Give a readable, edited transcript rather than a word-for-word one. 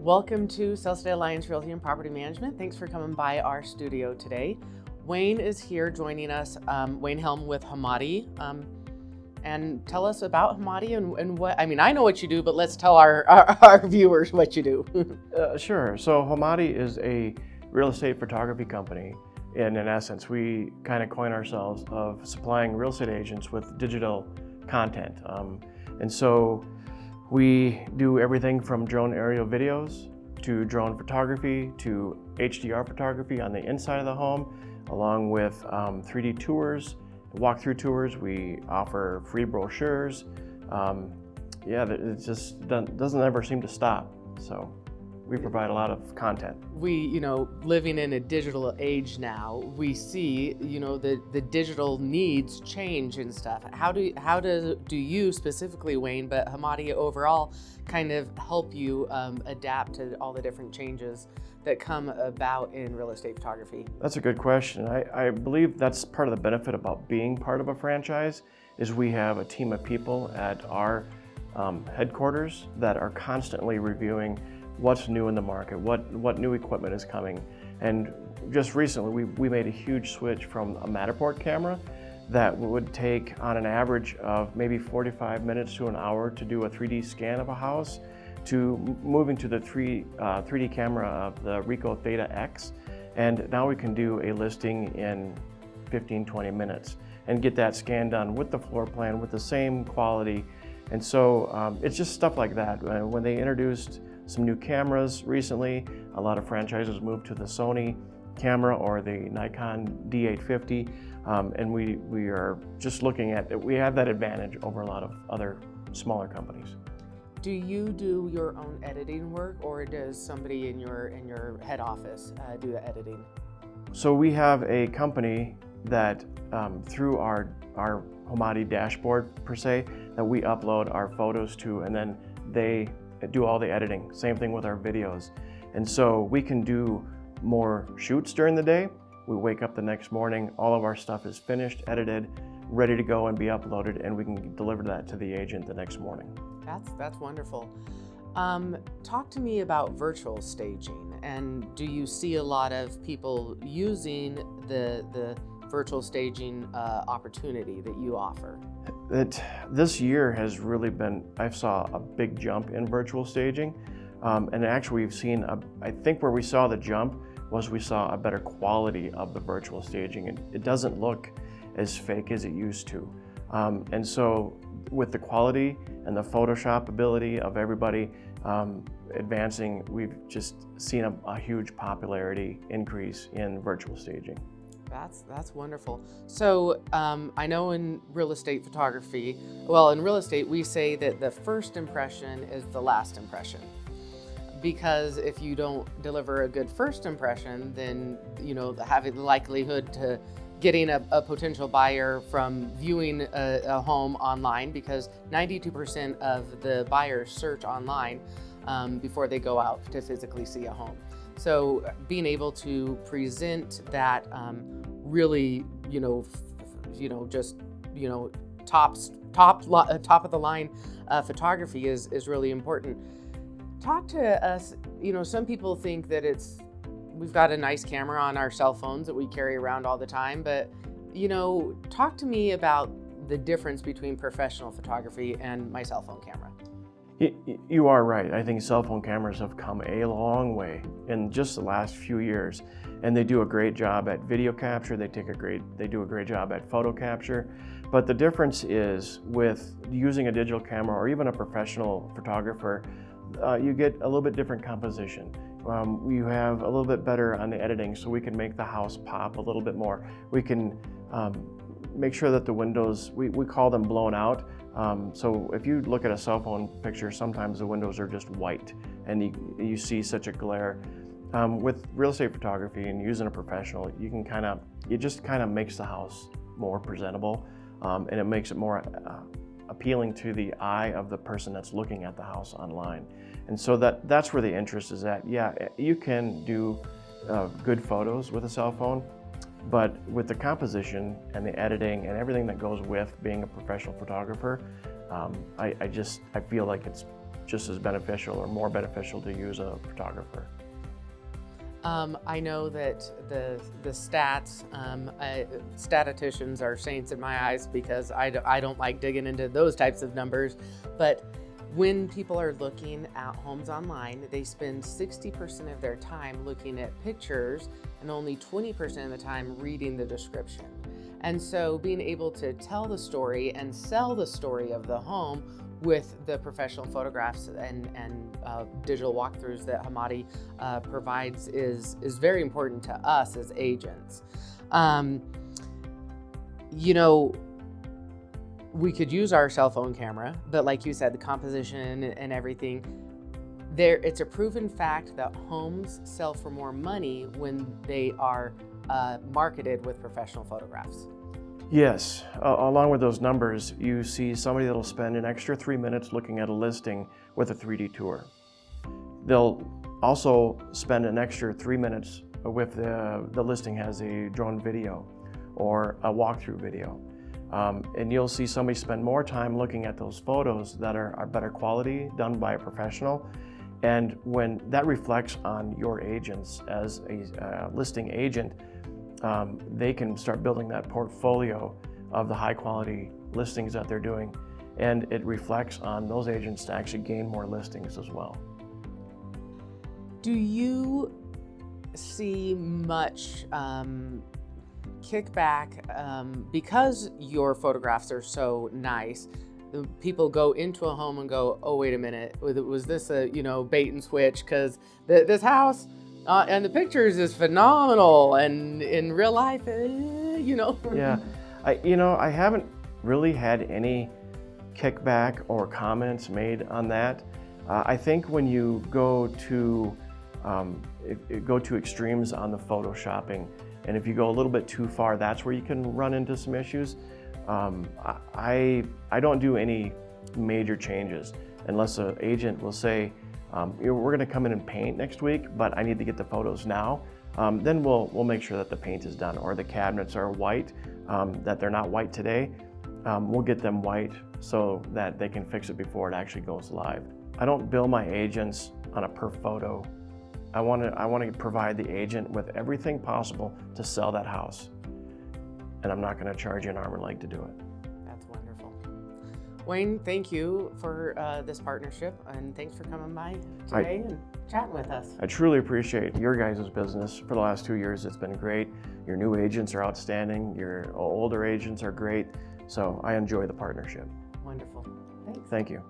Welcome to Southside Alliance Realty and Property Management. Thanks for coming by our studio today. Wayne is here joining us, Wayne Helm with Hamadi. And tell us about Hamadi and what, I know what you do, but let's tell our viewers what you do. Sure. So Hamadi is a real estate photography company. And in essence, we kind of coin ourselves of supplying real estate agents with digital content. And so we do everything from drone aerial videos to drone photography to HDR photography on the inside of the home, along with 3D tours, walkthrough tours. We offer free brochures. It just doesn't ever seem to stop. So we provide a lot of content. We, living in a digital age now, we see, the digital needs change and stuff. How do you specifically, Wayne, but Hamadi overall, kind of help you adapt to all the different changes that come about in real estate photography? That's a good question. I believe that's part of the benefit about being part of a franchise is we have a team of people at our headquarters that are constantly reviewing what's new in the market, what new equipment is coming. And just recently, we made a huge switch from a Matterport camera that would take on an average of maybe 45 minutes to an hour to do a 3D scan of a house to moving to the 3D camera of the Ricoh Theta X. And now we can do a listing in 15-20 minutes and get that scan done with the floor plan with the same quality. And so it's just stuff like that. When they introduced some new cameras recently, a lot of franchises moved to the Sony camera or the Nikon D850, and we are just looking at it. We have that advantage over a lot of other smaller companies. Do you do your own editing work, or does somebody in your head office do the editing? So we have a company that through our Hamadi dashboard per se that we upload our photos to, and then they do all the editing. Same thing with our videos. And so we can do more shoots during the day. We wake up the next morning, all of our stuff is finished, edited, ready to go and be uploaded, and we can deliver that to the agent the next morning. That's wonderful. Talk to me about virtual staging, and do you see a lot of people using the virtual staging opportunity that you offer? This year has really been, I saw a big jump in virtual staging. And actually we've seen, I think where we saw the jump was we saw a better quality of the virtual staging. It doesn't look as fake as it used to. And so with the quality and the Photoshop ability of everybody advancing, we've just seen a huge popularity increase in virtual staging. That's wonderful. So I know in real estate photography, in real estate, we say that the first impression is the last impression. Because if you don't deliver a good first impression, then, having the likelihood to getting a potential buyer from viewing a home online, because 92% of the buyers search online before they go out to physically see a home. So being able to present that really, top of the line photography is really important. Talk to us. Some people think that we've got a nice camera on our cell phones that we carry around all the time, but talk to me about the difference between professional photography and my cell phone camera. You are right. I think cell phone cameras have come a long way in just the last few years, and they do a great job at video capture. They do a great job at photo capture. But the difference is with using a digital camera or even a professional photographer, you get a little bit different composition. You have a little bit better on the editing, so we can make the house pop a little bit more. We can make sure that the windows, we call them blown out. So if you look at a cell phone picture, sometimes the windows are just white and you see such a glare. With real estate photography and using a professional, it just kind of makes the house more presentable, and it makes it more appealing to the eye of the person that's looking at the house online. And so that's where the interest is at. Yeah, you can do good photos with a cell phone, but with the composition and the editing and everything that goes with being a professional photographer, I feel like it's just as beneficial or more beneficial to use a photographer. I know that the stats, statisticians are saints in my eyes because I don't like digging into those types of numbers. But when people are looking at homes online, they spend 60% of their time looking at pictures and only 20% of the time reading the description. And so being able to tell the story and sell the story of the home with the professional photographs and digital walkthroughs that Hamadi provides is very important to us as agents. You know, we could use our cell phone camera, but like you said, the composition and everything, it's a proven fact that homes sell for more money when they are marketed with professional photographs. Yes, along with those numbers, you see somebody that'll spend an extra 3 minutes looking at a listing with a 3D tour. They'll also spend an extra 3 minutes with the listing has a drone video or a walkthrough video. And you'll see somebody spend more time looking at those photos that are better quality, done by a professional. And when that reflects on your agents as a listing agent, they can start building that portfolio of the high quality listings that they're doing, and it reflects on those agents to actually gain more listings as well. Do you see much kickback because your photographs are so nice? People go into a home and go, oh, wait a minute, was this a bait and switch? Because this house and the pictures is phenomenal, and in real life, Yeah, I haven't really had any kickback or comments made on that. I think when you go to extremes on the photoshopping, and if you go a little bit too far, that's where you can run into some issues. I don't do any major changes unless an agent will say, we're going to come in and paint next week, but I need to get the photos now. Then we'll make sure that the paint is done, or the cabinets are white, that they're not white today. We'll get them white so that they can fix it before it actually goes live. I don't bill my agents on a per photo. I want to provide the agent with everything possible to sell that house, and I'm not going to charge you an arm and leg to do it. That's wonderful. Wayne, thank you for this partnership, and thanks for coming by today and chatting with us. I truly appreciate your guys' business. For the last 2 years, it's been great. Your new agents are outstanding. Your older agents are great. So I enjoy the partnership. Wonderful. Thanks. Thank you.